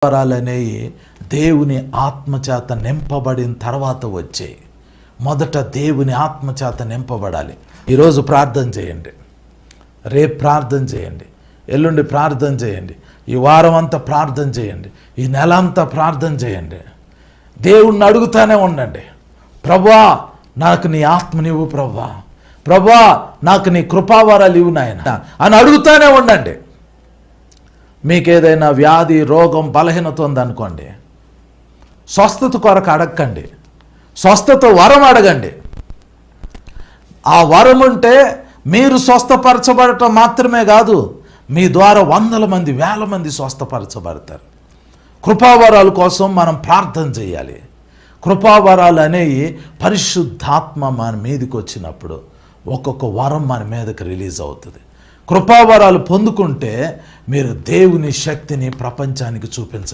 వరాలనేవి దేవుని ఆత్మచేత నింపబడిన తర్వాత వచ్చాయి. మొదట దేవుని ఆత్మచేత నింపబడాలి. ఈరోజు ప్రార్థన చేయండి, రేపు ప్రార్థన చేయండి, ఎల్లుండి ప్రార్థన చేయండి, ఈ వారం అంతా ప్రార్థన చేయండి, ఈ నెల అంతా ప్రార్థన చేయండి. దేవుణ్ణి అడుగుతానే ఉండండి, ప్రభువా నాకు నీ ఆత్మనివ్వు, ప్రభువా ప్రభువా నాకు నీ కృపావరాలు ఇవ్వు నాయన అని అడుగుతానే ఉండండి. మీకు ఏదైనా వ్యాధి, రోగం, బలహీనత ఉందనుకోండి, స్వస్థత కొరకు అడగండి, స్వస్థత వరం అడగండి. ఆ వరం ఉంటే మీరు స్వస్థపరచబడటం మాత్రమే కాదు, మీ ద్వారా వందల మంది, వేల మంది స్వస్థపరచబడతారు. కృపావరాల కోసం మనం ప్రార్థన చేయాలి. కృపావరాలు అనేవి పరిశుద్ధాత్మ మన మీదకి వచ్చినప్పుడు ఒక్కొక్క వరం మన మీదకి రిలీజ్ అవుతుంది. కృపావరాలు పొందుకుంటే మీరు దేవుని శక్తిని ప్రపంచానికి చూపించ